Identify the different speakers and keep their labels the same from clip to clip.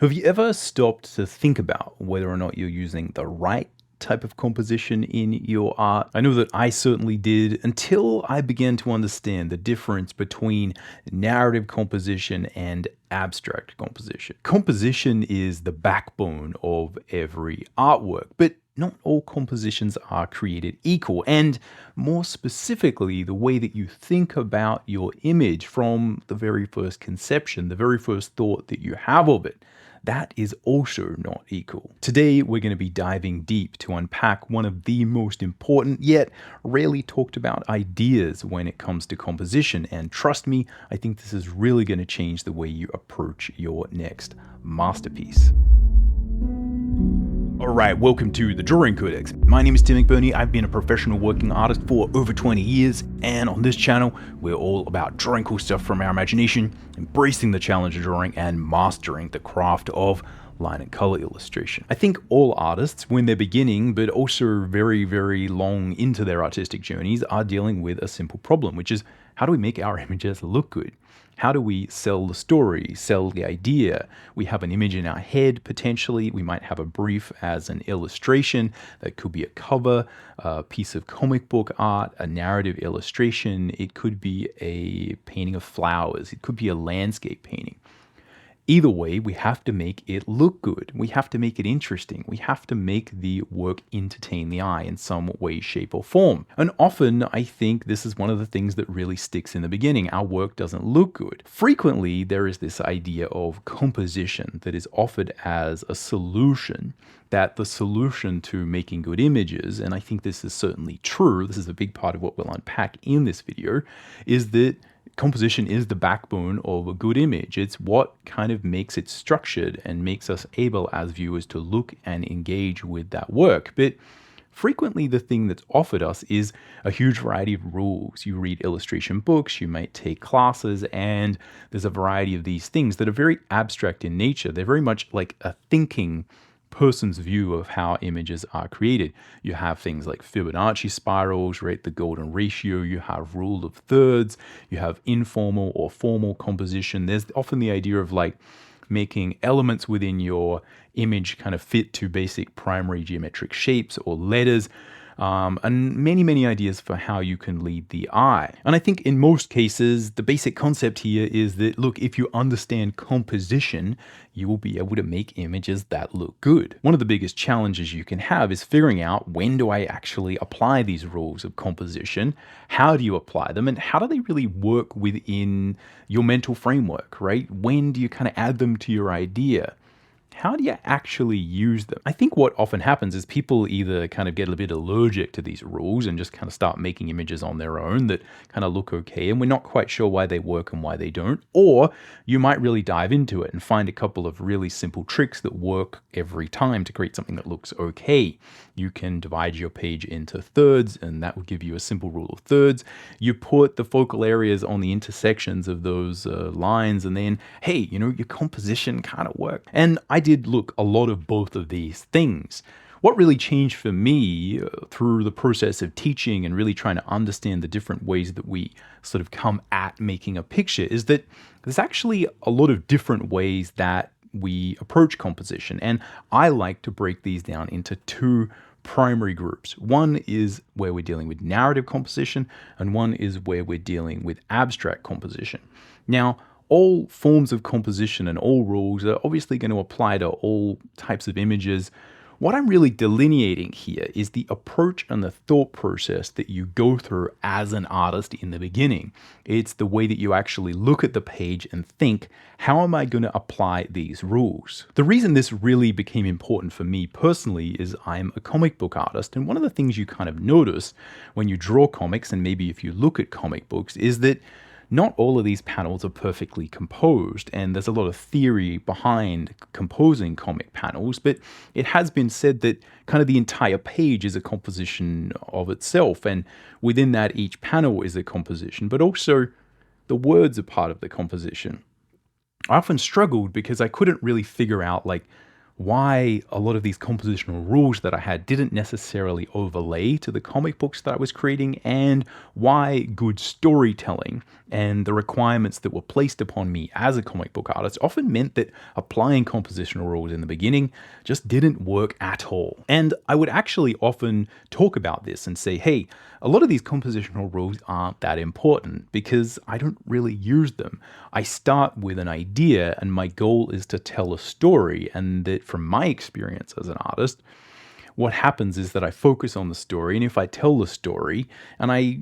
Speaker 1: Have you ever stopped to think about whether or not you're using the right type of composition in your art? I know that I certainly did until I began to understand the difference between narrative composition and abstract composition. Composition is the backbone of every artwork, but not all compositions are created equal. And more specifically, the way that you think about your image from the very first conception, the very first thought that you have of it, that is also not equal. Today, we're going to be diving deep to unpack one of the most important yet rarely talked about ideas when it comes to composition. And trust me, I think this is really going to change the way you approach your next masterpiece. Alright, welcome to the Drawing Codex. My name is Mcburnie. I've been a professional working artist for over 20 years, and on this channel, we're all about drawing cool stuff from our imagination, embracing the challenge of drawing, and mastering the craft of line and color illustration. I think all artists, when they're beginning, but also very, very long into their artistic journeys, are dealing with a simple problem, which is how do we make our images look good? How do we sell the story, sell the idea? We have an image in our head, potentially. We might have a brief as an illustration. That could be a cover, a piece of comic book art, a narrative illustration. It could be a painting of flowers. It could be a landscape painting. Either way, we have to make it look good. We have to make it interesting. We have to make the work entertain the eye in some way, shape, or form. And often, I think this is one of the things that really sticks in the beginning. Our work doesn't look good. Frequently, there is this idea of composition that is offered as a solution, that the solution to making good images, and I think this is certainly true, this is a big part of what we'll unpack in this video, is that composition is the backbone of a good image. It's what kind of makes it structured and makes us able as viewers to look and engage with that work. But frequently the thing that's offered us is a huge variety of rules. You read illustration books, you might take classes, and there's a variety of these things that are very abstract in nature. They're very much like a thinking person's view of how images are created. You have things like Fibonacci spirals, right? The golden ratio. You have rule of thirds. You have informal or formal composition. There's often the idea of like making elements within your image kind of fit to basic primary geometric shapes or letters. And many ideas for how you can lead the eye. And I think in most cases, the basic concept here is that, look, if you understand composition, you will be able to make images that look good. One of the biggest challenges you can have is figuring out, when do I actually apply these rules of composition? How do you apply them? And how do they really work within your mental framework, right? When do you kind of add them to your idea? How do you actually use them? I think what often happens is people either kind of get a bit allergic to these rules and just kind of start making images on their own that kind of look okay, and we're not quite sure why they work and why they don't. Or you might really dive into it and find a couple of really simple tricks that work every time to create something that looks okay. You can divide your page into thirds, and that will give you a simple rule of thirds. You put the focal areas on the intersections of those lines, and then, hey, you know, your composition kind of worked. And I did look a lot of both of these things. What really changed for me through the process of teaching and really trying to understand the different ways that we sort of come at making a picture is that there's actually a lot of different ways that we approach composition. And I like to break these down into two primary groups. One is where we're dealing with narrative composition, and one is where we're dealing with abstract composition. Now, all forms of composition and all rules are obviously going to apply to all types of images. What I'm really delineating here is the approach and the thought process that you go through as an artist in the beginning. It's the way that you actually look at the page and think, how am I going to apply these rules? The reason this really became important for me personally is I'm a comic book artist, and one of the things you kind of notice when you draw comics, and maybe if you look at comic books, is that not all of these panels are perfectly composed, and there's a lot of theory behind composing comic panels, but it has been said that kind of the entire page is a composition of itself, and within that each panel is a composition, but also the words are part of the composition. I often struggled because I couldn't really figure out like why a lot of these compositional rules that I had didn't necessarily overlay to the comic books that I was creating, and why good storytelling and the requirements that were placed upon me as a comic book artist often meant that applying compositional rules in the beginning just didn't work at all. And I would actually often talk about this and say, hey, a lot of these compositional rules aren't that important because I don't really use them. I start with an idea and my goal is to tell a story, and that from my experience as an artist, what happens is that I focus on the story, and if I tell the story and I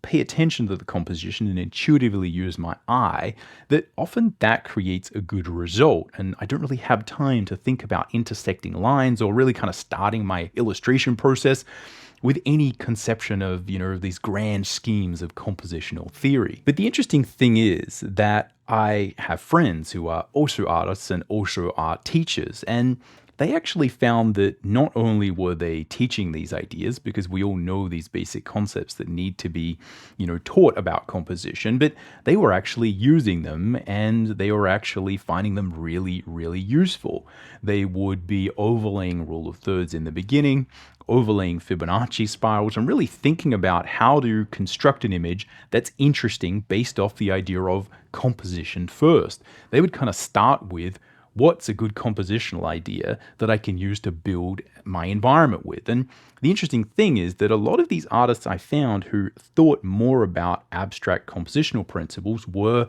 Speaker 1: pay attention to the composition and intuitively use my eye, that often that creates a good result. And I don't really have time to think about intersecting lines or really kind of starting my illustration process with any conception of, these grand schemes of compositional theory. But the interesting thing is that I have friends who are also artists and also art teachers, and they actually found that not only were they teaching these ideas, because we all know these basic concepts that need to be, taught about composition, but they were actually using them and they were actually finding them really, really useful. They would be overlaying rule of thirds in the beginning, overlaying Fibonacci spirals, and really thinking about how to construct an image that's interesting based off the idea of composition first. They would kind of start with, what's a good compositional idea that I can use to build my environment with? And the interesting thing is that a lot of these artists I found who thought more about abstract compositional principles were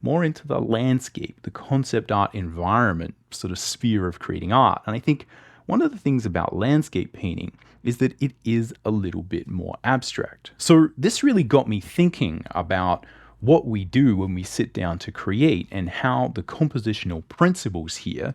Speaker 1: more into the landscape, the concept art environment sort of sphere of creating art. And I think one of the things about landscape painting is that it is a little bit more abstract. So this really got me thinking about what we do when we sit down to create and how the compositional principles here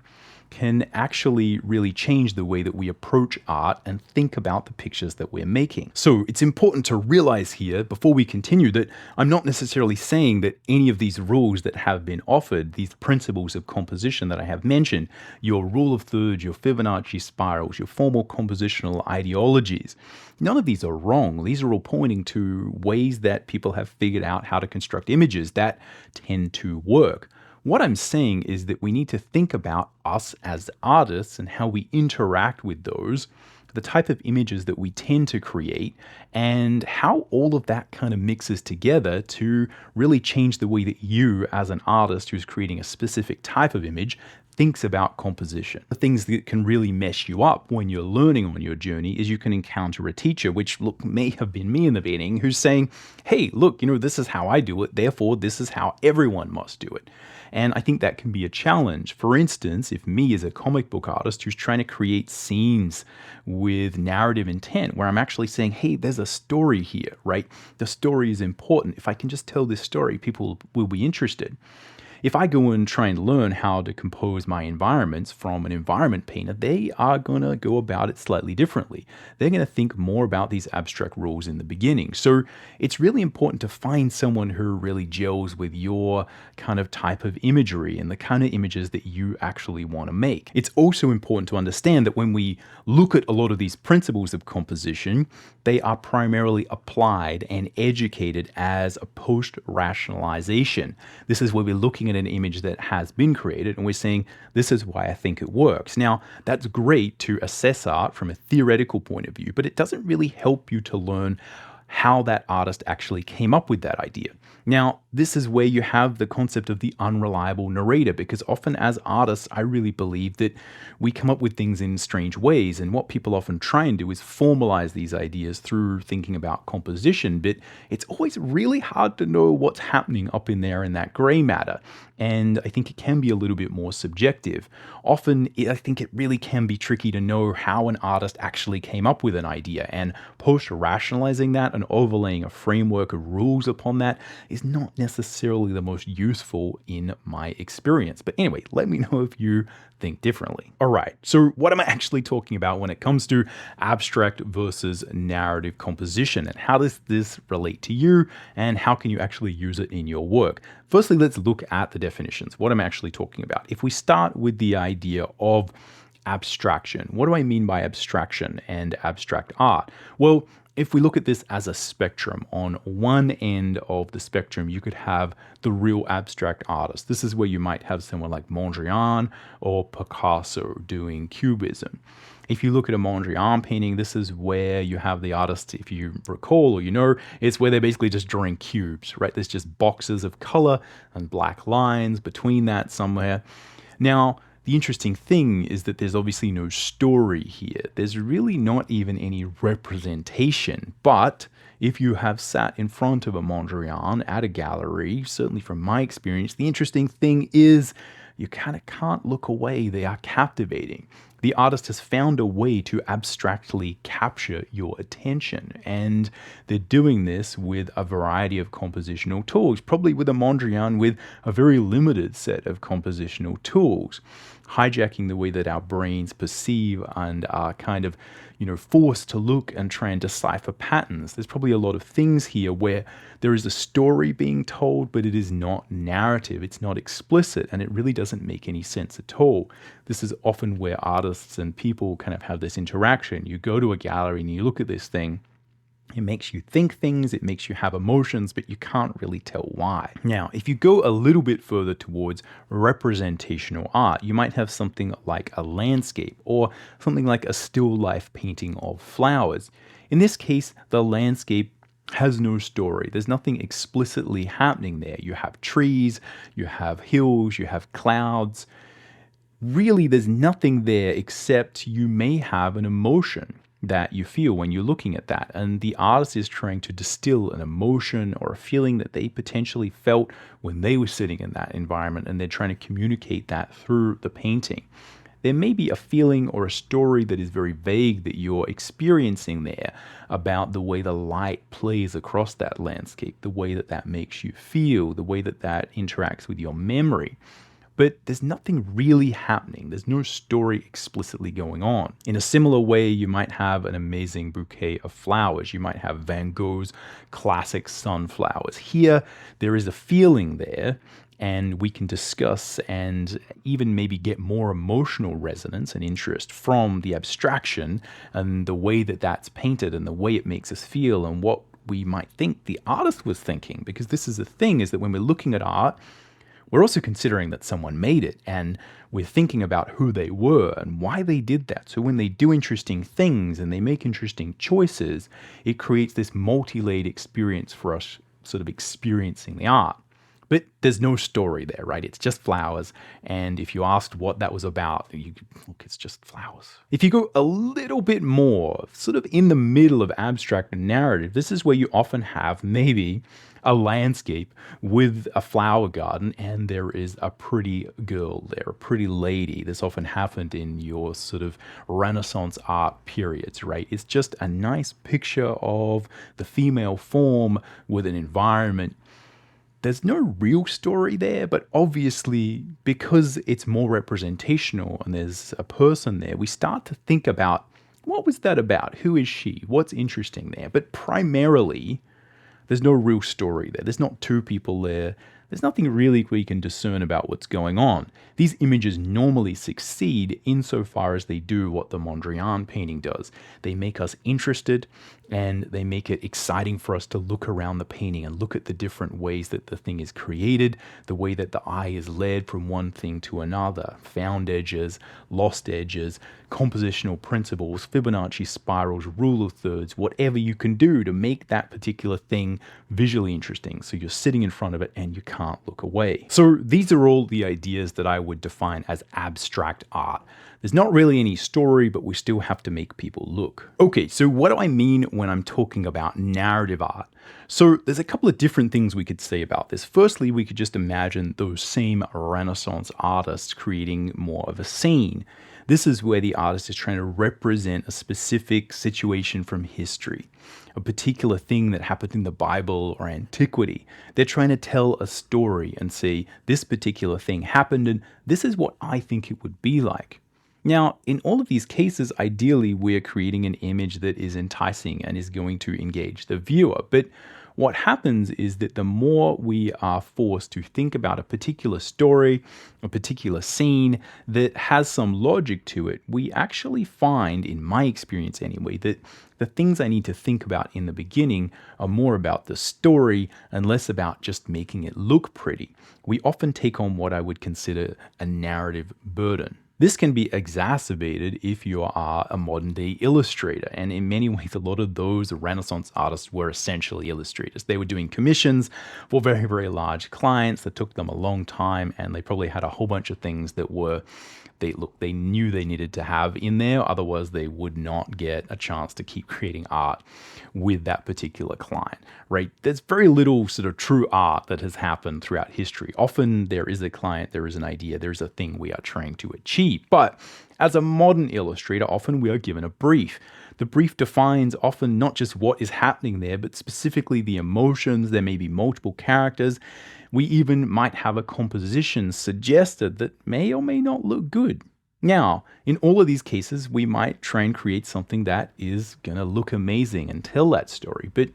Speaker 1: can actually really change the way that we approach art and think about the pictures that we're making. So it's important to realize here, before we continue, that I'm not necessarily saying that any of these rules that have been offered, these principles of composition that I have mentioned, your rule of thirds, your Fibonacci spirals, your formal compositional ideologies, none of these are wrong. These are all pointing to ways that people have figured out how to construct images that tend to work. What I'm saying is that we need to think about us as artists and how we interact with those, the type of images that we tend to create, and how all of that kind of mixes together to really change the way that you, as an artist who's creating a specific type of image, thinks about composition. The things that can really mess you up when you're learning on your journey is you can encounter a teacher, which may have been me in the beginning, who's saying, hey, this is how I do it, therefore this is how everyone must do it. And I think that can be a challenge. For instance, if me as a comic book artist who's trying to create scenes with narrative intent, where I'm actually saying, hey, there's a story here, right? The story is important. If I can just tell this story, people will be interested. If I go and try and learn how to compose my environments from an environment painter, they are going to go about it slightly differently. They're going to think more about these abstract rules in the beginning. So it's really important to find someone who really gels with your kind of type of imagery and the kind of images that you actually want to make. It's also important to understand that when we look at a lot of these principles of composition, they are primarily applied and educated as a post-rationalization. This is where we're looking at an image that has been created and we're saying, this is why I think it works. Now, that's great to assess art from a theoretical point of view, but it doesn't really help you to learn how that artist actually came up with that idea. Now, this is where you have the concept of the unreliable narrator, because often as artists, I really believe that we come up with things in strange ways, and what people often try and do is formalize these ideas through thinking about composition, but it's always really hard to know what's happening up in there in that gray matter, and I think it can be a little bit more subjective. Often, I think it really can be tricky to know how an artist actually came up with an idea, and post-rationalizing that and overlaying a framework of rules upon that is not necessarily the most useful in my experience. But anyway, let me know if you think differently. All right, so what am I actually talking about when it comes to abstract versus narrative composition, and how does this relate to you, and how can you actually use it in your work? Firstly, let's look at the definitions. What am I actually talking about? If we start with the idea of abstraction, what do I mean by abstraction and abstract art? Well, if we look at this as a spectrum, on one end of the spectrum, you could have the real abstract artist. This is where you might have someone like Mondrian or Picasso doing cubism. If you look at a Mondrian painting, this is where you have the artist, if you recall or you know, it's where they're basically just drawing cubes, right? There's just boxes of color and black lines between that somewhere. Now, the interesting thing is that there's obviously no story here. There's really not even any representation. But if you have sat in front of a Mondrian at a gallery, certainly from my experience, the interesting thing is you kind of can't look away. They are captivating. The artist has found a way to abstractly capture your attention, and they're doing this with a variety of compositional tools, probably with a Mondrian with a very limited set of compositional tools, hijacking the way that our brains perceive and are kind of, forced to look and try and decipher patterns. There's probably a lot of things here where there is a story being told, but it is not narrative, it's not explicit, and it really doesn't make any sense at all. This is often where artists and people kind of have this interaction. You go to a gallery and you look at this thing, it makes you think things, it makes you have emotions, but you can't really tell why. Now, if you go a little bit further towards representational art, you might have something like a landscape or something like a still life painting of flowers. In this case, the landscape has no story. There's nothing explicitly happening there. You have trees, you have hills, you have clouds. Really, there's nothing there except you may have an emotion that you feel when you're looking at that. And the artist is trying to distill an emotion or a feeling that they potentially felt when they were sitting in that environment, and they're trying to communicate that through the painting. There may be a feeling or a story that is very vague that you're experiencing there about the way the light plays across that landscape, the way that that makes you feel, the way that that interacts with your memory. But there's nothing really happening. There's no story explicitly going on. In a similar way, you might have an amazing bouquet of flowers. You might have Van Gogh's classic sunflowers. Here, there is a feeling there, and we can discuss and even maybe get more emotional resonance and interest from the abstraction and the way that that's painted and the way it makes us feel and what we might think the artist was thinking. Because this is the thing, is that when we're looking at art, we're also considering that someone made it, and we're thinking about who they were and why they did that. So when they do interesting things and they make interesting choices, it creates this multi-layered experience for us sort of experiencing the art. But there's no story there, right? It's just flowers. And if you asked what that was about, look, it's just flowers. If you go a little bit more, sort of in the middle of abstract and narrative, this is where you often have maybe a landscape with a flower garden, and there is a pretty girl there, a pretty lady. This often happened in your sort of Renaissance art periods, right? It's just a nice picture of the female form with an environment. There's no real story there, but obviously because it's more representational and there's a person there, we start to think about, what was that about? Who is she? What's interesting there? But primarily, there's no real story there. There's not two people there. There's nothing really we can discern about what's going on. These images normally succeed insofar as they do what the Mondrian painting does. They make us interested, and they make it exciting for us to look around the painting and look at the different ways that the thing is created, the way that the eye is led from one thing to another, found edges, lost edges, compositional principles, Fibonacci spirals, rule of thirds, whatever you can do to make that particular thing visually interesting. So you're sitting in front of it and you can't look away. So these are all the ideas that I would define as abstract art. There's not really any story, but we still have to make people look. Okay, so what do I mean when I'm talking about narrative art? So there's a couple of different things we could say about this. Firstly, we could just imagine those same Renaissance artists creating more of a scene. This is where the artist is trying to represent a specific situation from history, a particular thing that happened in the Bible or antiquity. They're trying to tell a story and say, this particular thing happened and this is what I think it would be like. Now, in all of these cases, ideally, we're creating an image that is enticing and is going to engage the viewer. But what happens is that the more we are forced to think about a particular story, a particular scene that has some logic to it, we actually find, in my experience anyway, that the things I need to think about in the beginning are more about the story and less about just making it look pretty. We often take on what I would consider a narrative burden. This can be exacerbated if you are a modern day illustrator, and in many ways a lot of those Renaissance artists were essentially illustrators. They were doing commissions for very, very large clients that took them a long time, and they probably had a whole bunch of things that were they knew they needed to have in there, otherwise they would not get a chance to keep creating art with that particular client, right? There's very little sort of true art that has happened throughout history. Often there is a client, there is an idea, there's a thing we are trying to achieve. But as a modern illustrator, often we are given a brief. The brief defines often not just what is happening there, but specifically the emotions. There may be multiple characters. We even might have a composition suggested that may or may not look good. Now, in all of these cases, we might try and create something that is going to look amazing and tell that story. But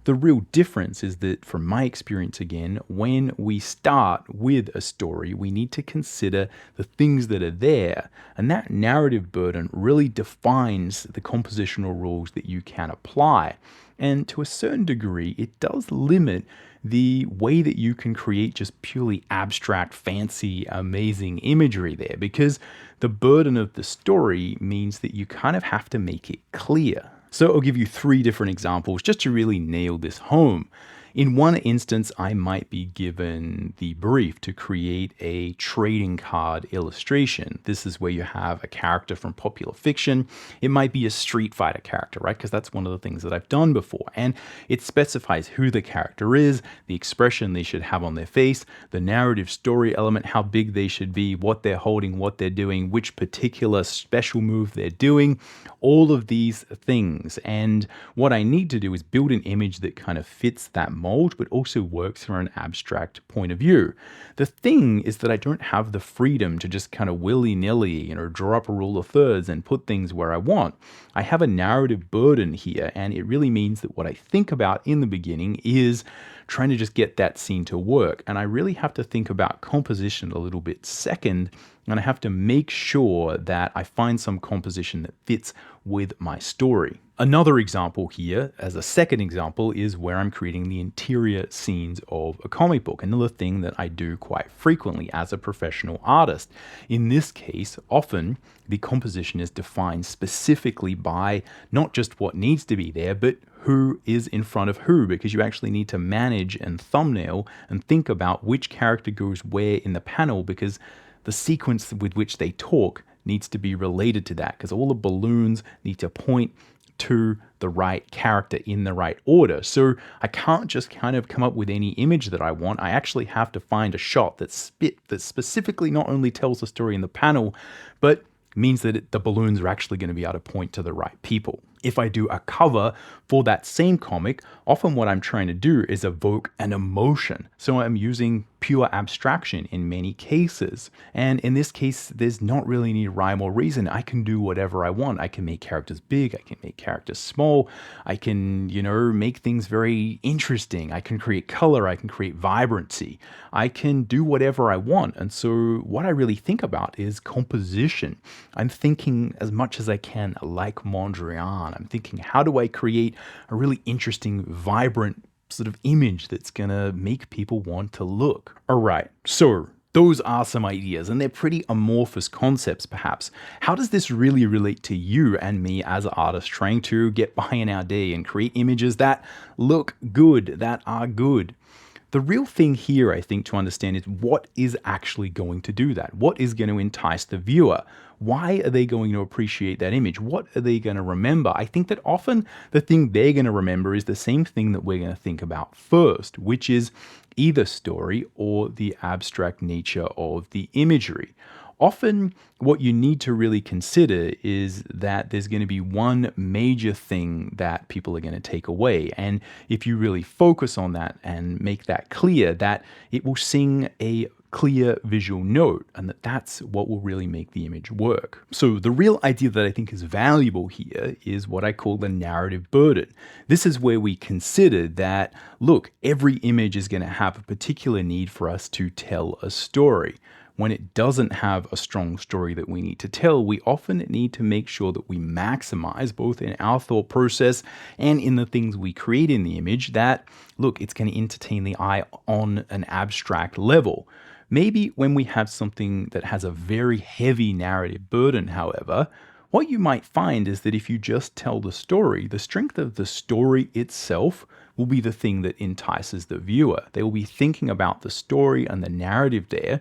Speaker 1: the real difference is that, from my experience again, when we start with a story, we need to consider the things that are there. And that narrative burden really defines the compositional rules that you can apply. And to a certain degree, it does limit the way that you can create just purely abstract, fancy, amazing imagery there, because the burden of the story means that you kind of have to make it clear. So I'll give you 3 different examples just to really nail this home. In one instance, I might be given the brief to create a trading card illustration. This is where you have a character from popular fiction. It might be a Street Fighter character, right? Because that's one of the things that I've done before. And it specifies who the character is, the expression they should have on their face, the narrative story element, how big they should be, what they're holding, what they're doing, which particular special move they're doing, all of these things. And what I need to do is build an image that kind of fits that mold, but also works from an abstract point of view. The thing is that I don't have the freedom to just kind of willy-nilly, draw up a rule of thirds and put things where I want. I have a narrative burden here, and it really means that what I think about in the beginning is trying to just get that scene to work. And I really have to think about composition a little bit second, and I have to make sure that I find some composition that fits with my story. Another example here, as a second example, is where I'm creating the interior scenes of a comic book, another thing that I do quite frequently as a professional artist. In this case, often the composition is defined specifically by not just what needs to be there, but who is in front of who, because you actually need to manage and thumbnail and think about which character goes where in the panel, because the sequence with which they talk needs to be related to that, because all the balloons need to point to the right character in the right order. So I can't just kind of come up with any image that I want. I actually have to find a shot that specifically not only tells the story in the panel, but means that the balloons are actually going to be able to point to the right people. If I do a cover for that same comic, often what I'm trying to do is evoke an emotion. So I'm using pure abstraction in many cases. And in this case, there's not really any rhyme or reason. I can do whatever I want. I can make characters big. I can make characters small. I can, make things very interesting. I can create color. I can create vibrancy. I can do whatever I want. And so what I really think about is composition. I'm thinking as much as I can like Mondrian. I'm thinking, how do I create a really interesting, vibrant sort of image that's gonna make people want to look? All right, so those are some ideas, and they're pretty amorphous concepts perhaps. How does this really relate to you and me as artists trying to get by in our day and create images that look good, that are good? The real thing here, I think, to understand is what is actually going to do that? What is going to entice the viewer? Why are they going to appreciate that image? What are they going to remember? I think that often the thing they're going to remember is the same thing that we're going to think about first, which is either story or the abstract nature of the imagery. Often what you need to really consider is that there's going to be one major thing that people are going to take away. And if you really focus on that and make that clear, that it will sing a clear visual note, and that's what will really make the image work. So the real idea that I think is valuable here is what I call the narrative burden. This is where we consider that, look, every image is going to have a particular need for us to tell a story. When it doesn't have a strong story that we need to tell, we often need to make sure that we maximize, both in our thought process and in the things we create in the image, that, look, it's going to entertain the eye on an abstract level. Maybe when we have something that has a very heavy narrative burden, however, what you might find is that if you just tell the story, the strength of the story itself will be the thing that entices the viewer. They will be thinking about the story and the narrative there,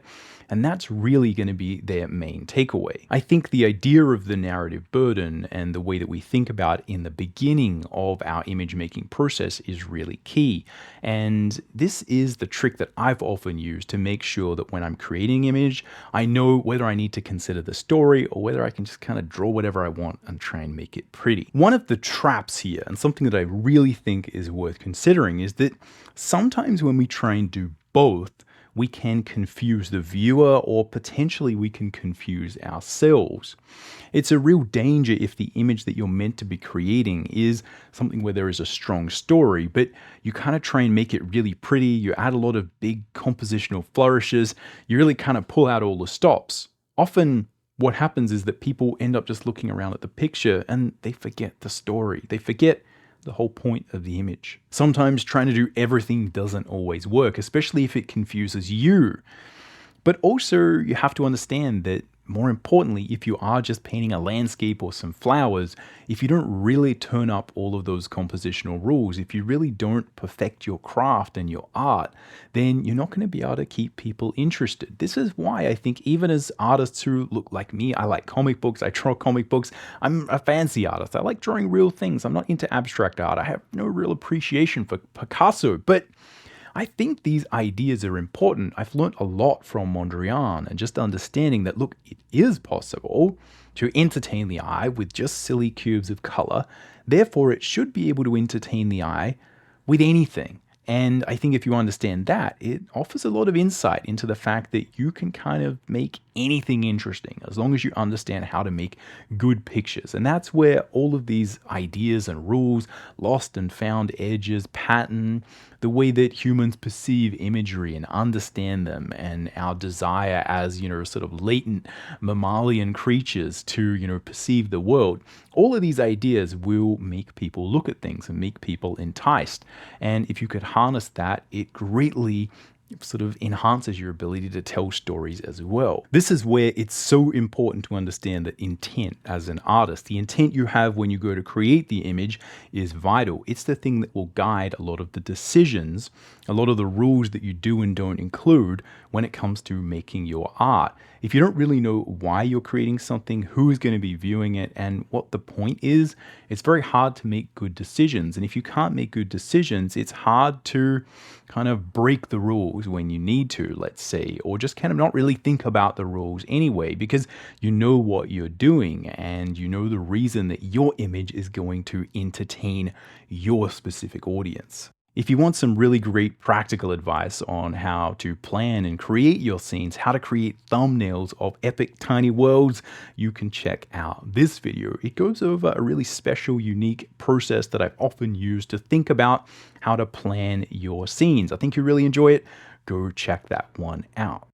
Speaker 1: and that's really going to be their main takeaway. I think the idea of the narrative burden and the way that we think about it in the beginning of our image making process is really key. And this is the trick that I've often used to make sure that when I'm creating an image, I know whether I need to consider the story or whether I can just kind of draw whatever I want and try and make it pretty. One of the traps here, and something that I really think is worth considering, is that sometimes when we try and do both, we can confuse the viewer, or potentially we can confuse ourselves. It's a real danger if the image that you're meant to be creating is something where there is a strong story, but you kind of try and make it really pretty, you add a lot of big compositional flourishes, you really kind of pull out all the stops. Often what happens is that people end up just looking around at the picture and they forget the story. They forget the whole point of the image. Sometimes trying to do everything doesn't always work, especially if it confuses you. But also you have to understand that, more importantly, if you are just painting a landscape or some flowers, if you don't really turn up all of those compositional rules, if you really don't perfect your craft and your art, then you're not going to be able to keep people interested. This is why I think even as artists who look like me, I like comic books, I draw comic books, I'm a fancy artist, I like drawing real things, I'm not into abstract art, I have no real appreciation for Picasso, but I think these ideas are important. I've learned a lot from Mondrian, and just understanding that, look, it is possible to entertain the eye with just silly cubes of color. Therefore, it should be able to entertain the eye with anything. And I think if you understand that, it offers a lot of insight into the fact that you can kind of make anything interesting as long as you understand how to make good pictures. And that's where all of these ideas and rules, lost and found edges, pattern, the way that humans perceive imagery and understand them, and our desire as, sort of latent mammalian creatures to, perceive the world, all of these ideas will make people look at things and make people enticed. And if you could harness that, it greatly sort of enhances your ability to tell stories as well. This is where it's so important to understand that intent as an artist, the intent you have when you go to create the image, is vital. It's the thing that will guide a lot of the decisions, a lot of the rules that you do and don't include when it comes to making your art. If you don't really know why you're creating something, who is going to be viewing it, and what the point is, it's very hard to make good decisions. And if you can't make good decisions, it's hard to kind of break the rules when you need to, let's say, or just kind of not really think about the rules anyway, because you know what you're doing and you know the reason that your image is going to entertain your specific audience. If you want some really great practical advice on how to plan and create your scenes, how to create thumbnails of epic tiny worlds, you can check out this video. It goes over a really special, unique process that I've often used to think about how to plan your scenes. I think you really enjoy it. Go check that one out.